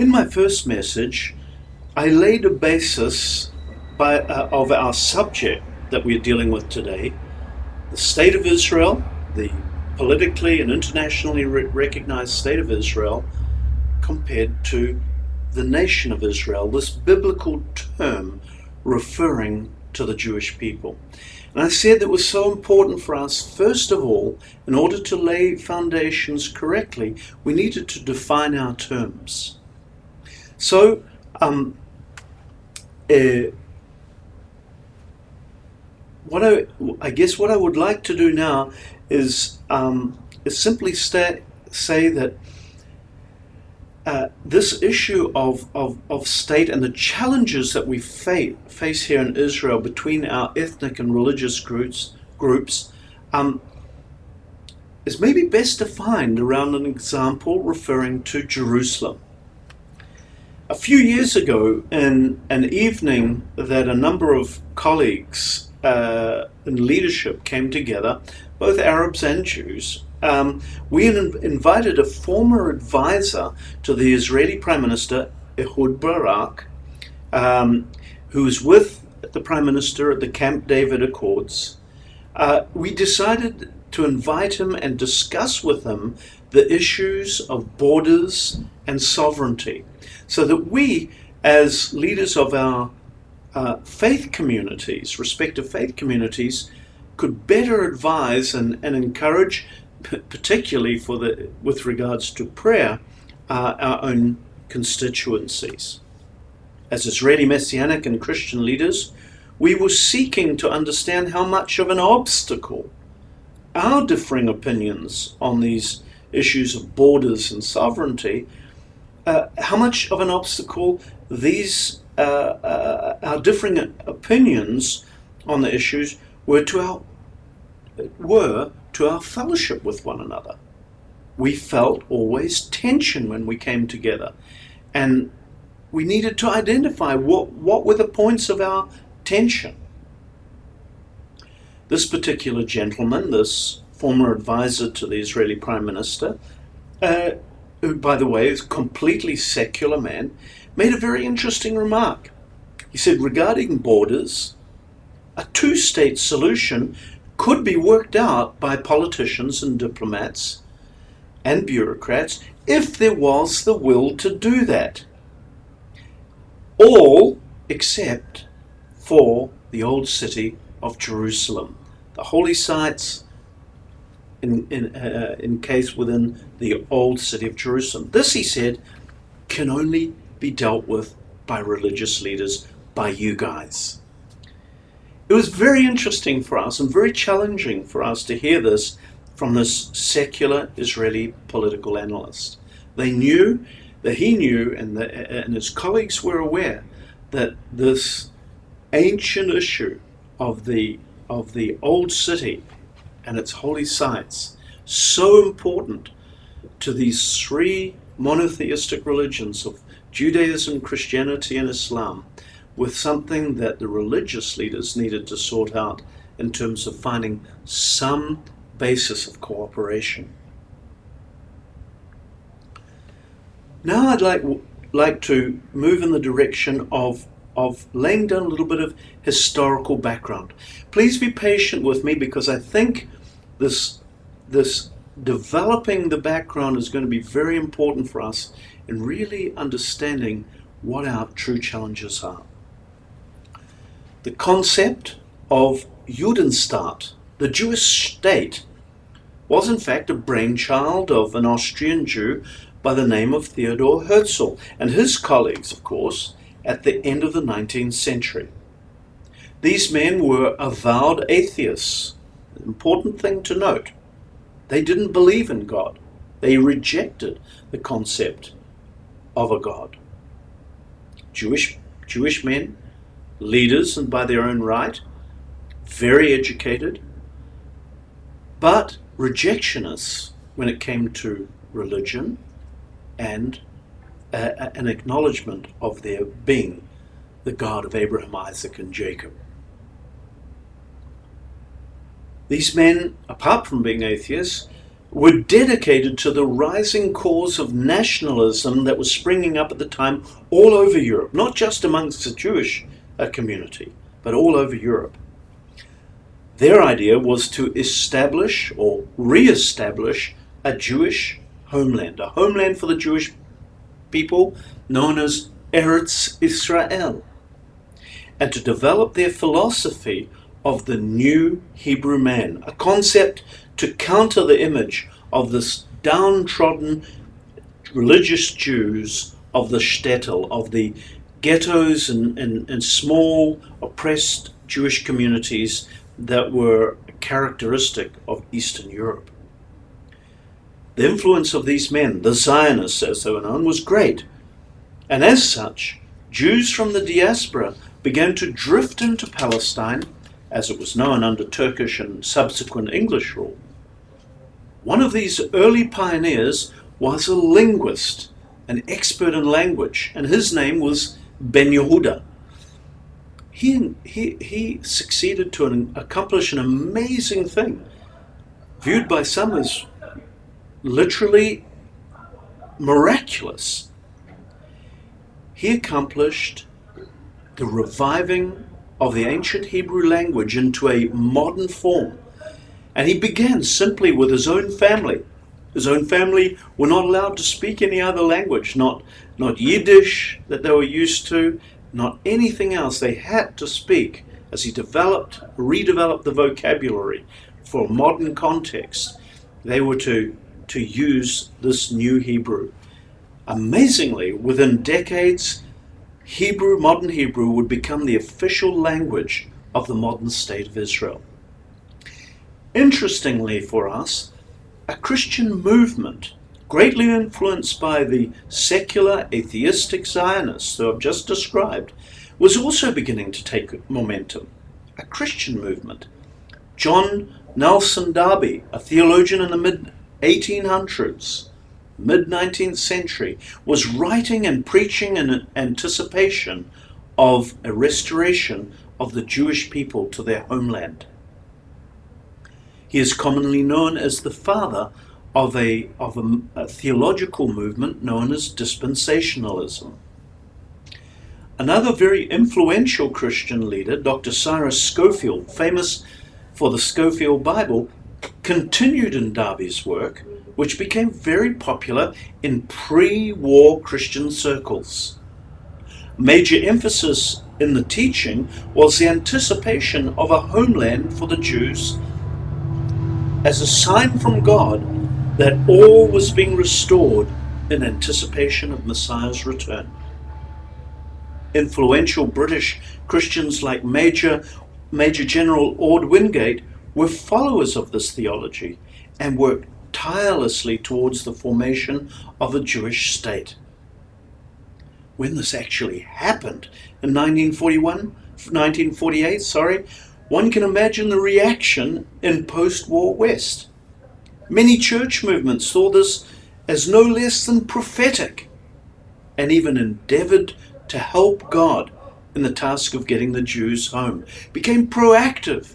In my first message, I laid a basis of our subject that we're dealing with today, the state of Israel, the politically and internationally recognized state of Israel, compared to the nation of Israel, this biblical term referring to the Jewish people. And I said that was so important for us, first of all, in order to lay foundations correctly, we needed to define our terms. So, what I would like to do now is simply say that this issue of state and the challenges that we face here in Israel between our ethnic and religious groups is maybe best defined around an example referring to Jerusalem. A few years ago, in an evening that a number of colleagues in leadership came together, both Arabs and Jews, we invited a former advisor to the Israeli Prime Minister, Ehud Barak, who was with the Prime Minister at the Camp David Accords. We decided to invite him and discuss with him the issues of borders and sovereignty, so that we, as leaders of our faith communities, respective faith communities, could better advise and encourage, particularly with regards to prayer, our own constituencies. As Israeli Messianic and Christian leaders, we were seeking to understand how much of an obstacle our differing opinions on these issues of borders and sovereignty, how much of an obstacle our differing opinions on the issues were to our fellowship with one another. We felt always tension when we came together, and we needed to identify what were the points of our tension. This particular gentleman, this former advisor to the Israeli Prime Minister, who, by the way, is a completely secular man, made a very interesting remark. He said, regarding borders, a two-state solution could be worked out by politicians and diplomats and bureaucrats if there was the will to do that. All except for the old city of Jerusalem, the holy sites encased within the old city of Jerusalem. This, he said, can only be dealt with by religious leaders, by you guys. It was very interesting for us and very challenging for us to hear this from this secular Israeli political analyst. He knew, and his colleagues were aware, that this ancient issue of the old city and its holy sites, so important to these three monotheistic religions of Judaism, Christianity, and Islam, with something that the religious leaders needed to sort out in terms of finding some basis of cooperation. Now I'd like to move in the direction of laying down a little bit of historical background. Please be patient with me, because I think this developing the background is going to be very important for us in really understanding what our true challenges are. The concept of Judenstaat, the Jewish state, was in fact a brainchild of an Austrian Jew by the name of Theodor Herzl and his colleagues, of course, at the end of the 19th century. These men were avowed atheists. An important thing to note. They didn't believe in God. They rejected the concept of a God. Jewish men, leaders and by their own right, very educated, but rejectionists when it came to religion and an acknowledgement of their being the God of Abraham, Isaac, and Jacob. These men, apart from being atheists, were dedicated to the rising cause of nationalism that was springing up at the time all over Europe, not just amongst the Jewish community, but all over Europe. Their idea was to establish or re-establish a Jewish homeland, a homeland for the Jewish people known as Eretz Israel, and to develop their philosophy of the new Hebrew man, a concept to counter the image of this downtrodden religious Jews of the shtetl, of the ghettos and small oppressed Jewish communities that were characteristic of Eastern Europe. The influence of these men, the Zionists as they were known, was great, and as such, Jews from the diaspora began to drift into Palestine, as it was known under Turkish and subsequent English rule. One of these early pioneers was a linguist, an expert in language, and his name was Ben Yehuda. He succeeded to accomplish an amazing thing, viewed by some as literally miraculous. He accomplished the reviving of the ancient Hebrew language into a modern form. And he began simply with his own family. His own family were not allowed to speak any other language, not Yiddish that they were used to, not anything else. They had to speak, as he redeveloped the vocabulary for a modern context. They were to use this new Hebrew. Amazingly, within decades, modern Hebrew would become the official language of the modern state of Israel. Interestingly for us, a Christian movement, greatly influenced by the secular atheistic Zionists who I've just described, was also beginning to take momentum. A Christian movement. John Nelson Darby, a theologian in the mid-1800s, mid-19th century, was writing and preaching in anticipation of a restoration of the Jewish people to their homeland. He is commonly known as the father of a theological movement known as dispensationalism. Another very influential Christian leader, Dr. Cyrus Scofield, famous for the Scofield Bible, continued in Darby's work, which became very popular in pre-war Christian circles. Major emphasis in the teaching was the anticipation of a homeland for the Jews as a sign from God that all was being restored in anticipation of Messiah's return. Influential British Christians like Major General Ord Wingate were followers of this theology and worked tirelessly towards the formation of a Jewish state. When this actually happened in 1948, one can imagine the reaction in post-war West. Many church movements saw this as no less than prophetic and even endeavored to help God in the task of getting the Jews home, became proactive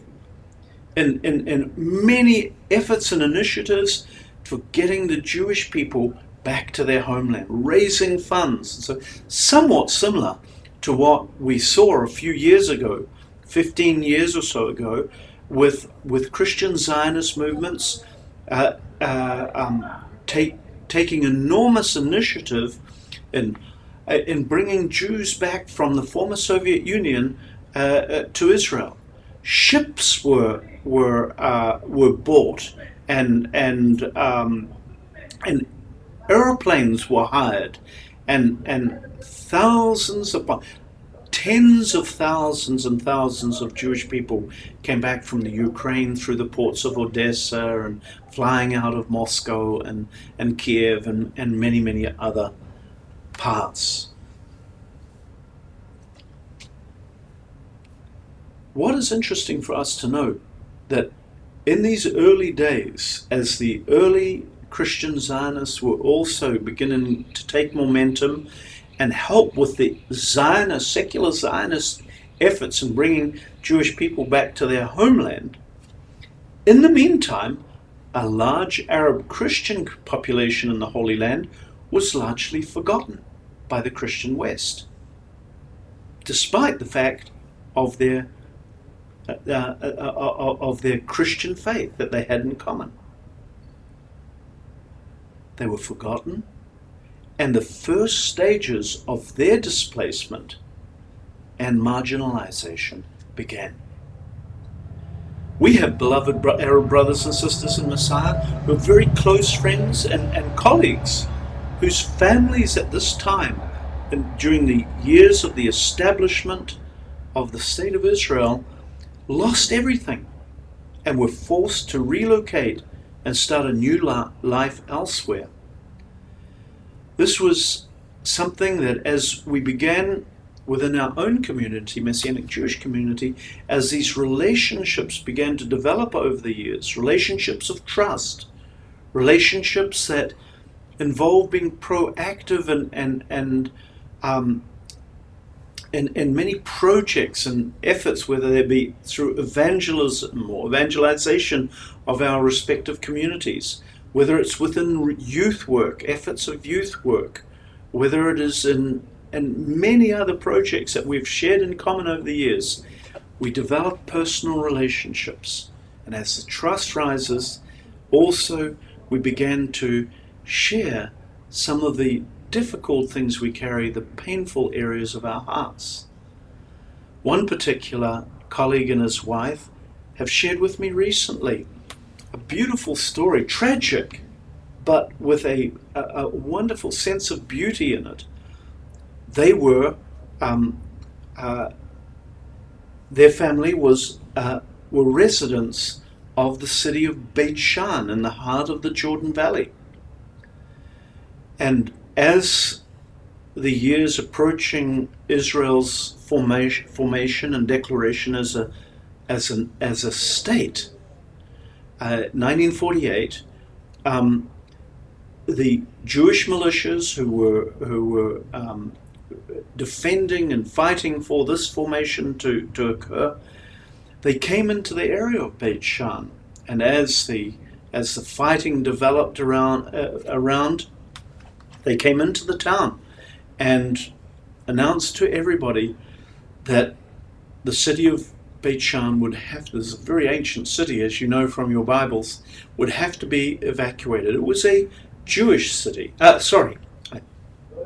in many efforts and initiatives for getting the Jewish people back to their homeland, raising funds. So somewhat similar to what we saw a few years ago, 15 years or so ago, with Christian Zionist movements taking enormous initiative in bringing Jews back from the former Soviet Union to Israel. Ships were bought and airplanes were hired, and tens of thousands and thousands of Jewish people came back from the Ukraine through the ports of Odessa and flying out of Moscow and Kiev and many, many other parts. What is interesting for us to know that in these early days, as the early Christian Zionists were also beginning to take momentum and help with the Zionist, secular Zionist efforts in bringing Jewish people back to their homeland, in the meantime, a large Arab Christian population in the Holy Land was largely forgotten by the Christian West, despite the fact of their Christian faith that they had in common. They were forgotten, and the first stages of their displacement and marginalization began. We have beloved Arab brothers and sisters in Messiah who are very close friends and colleagues whose families at this time, and during the years of the establishment of the State of Israel, lost everything and were forced to relocate and start a new life elsewhere. This was something that, as we began within our own community, Messianic Jewish community, as these relationships began to develop over the years, relationships of trust, relationships that involve being proactive and many projects and efforts, whether they be through evangelism or evangelization of our respective communities, whether it's within youth work, efforts of youth work, whether it is in many other projects that we've shared in common over the years, we develop personal relationships. And as the trust rises, also we began to share some of the difficult things we carry, the painful areas of our hearts. One particular colleague and his wife have shared with me recently a beautiful story, tragic, but with a wonderful sense of beauty in it. They were, their family were residents of the city of Beit Shan in the heart of the Jordan Valley. And as the years approaching Israel's formation and declaration as a state, 1948, the Jewish militias who were defending and fighting for this formation to occur, they came into the area of Beit Shan, and as the fighting developed around, they came into the town and announced to everybody that the city of Beit Shan would have to, this is a very ancient city, as you know from your Bibles, would have to be evacuated. It was a Jewish city. I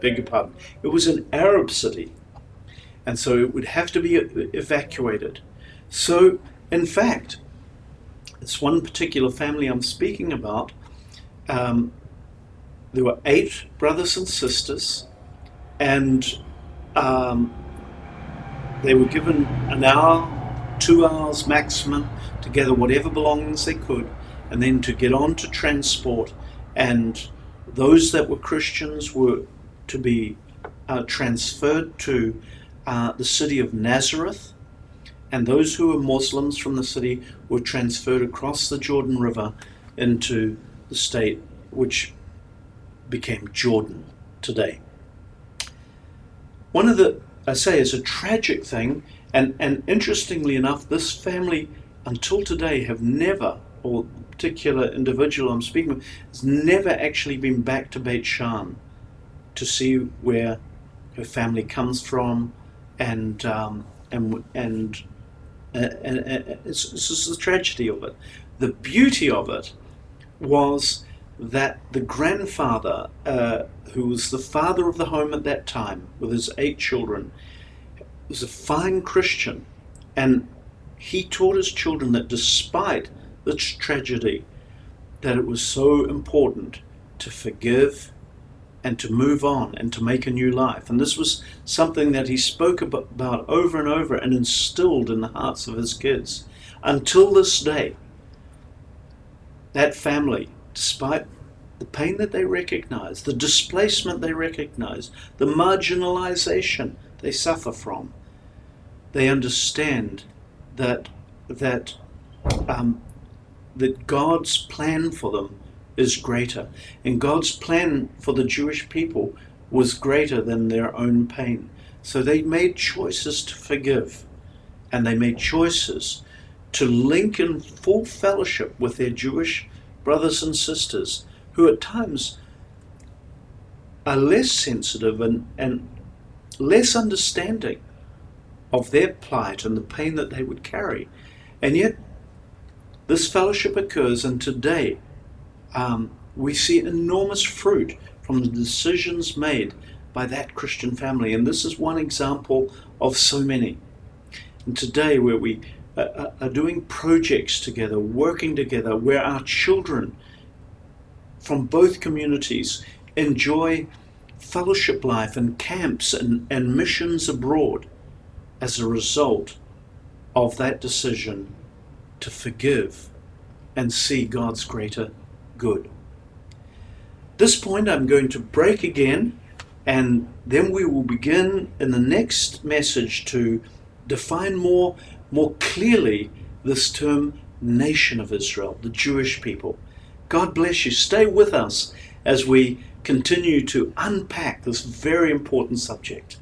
beg your pardon. It was an Arab city, and so it would have to be evacuated. So, in fact, it's one particular family I'm speaking about. There were 8 brothers and sisters, and they were given an hour, 2 hours maximum to gather whatever belongings they could, and then to get on to transport. And those that were Christians were to be transferred to the city of Nazareth, and those who were Muslims from the city were transferred across the Jordan River into the state which became Jordan today. One of is a tragic thing, and interestingly enough, this family until today have never, or particular individual I'm speaking of, has never actually been back to Beit Shan to see where her family comes from, and it's just the tragedy of it. The beauty of it was that the grandfather, who was the father of the home at that time with his 8 children, was a fine Christian, and he taught his children that despite the tragedy, that it was so important to forgive and to move on and to make a new life. And this was something that he spoke about over and over and instilled in the hearts of his kids. Until this day, that family, despite the pain that they recognize, the displacement they recognize, the marginalization they suffer from, they understand that God's plan for them is greater, and God's plan for the Jewish people was greater than their own pain. So they made choices to forgive, and they made choices to link in full fellowship with their Jewish brothers and sisters who at times are less sensitive and less understanding of their plight and the pain that they would carry. And yet this fellowship occurs, and today we see enormous fruit from the decisions made by that Christian family. And this is one example of so many. And today, where we are doing projects together, working together, where our children from both communities enjoy fellowship life and camps and missions abroad as a result of that decision to forgive and see God's greater good. At this point, I'm going to break again, and then we will begin in the next message to define more clearly this term nation of Israel, the Jewish people. God bless you. Stay with us as we continue to unpack this very important subject.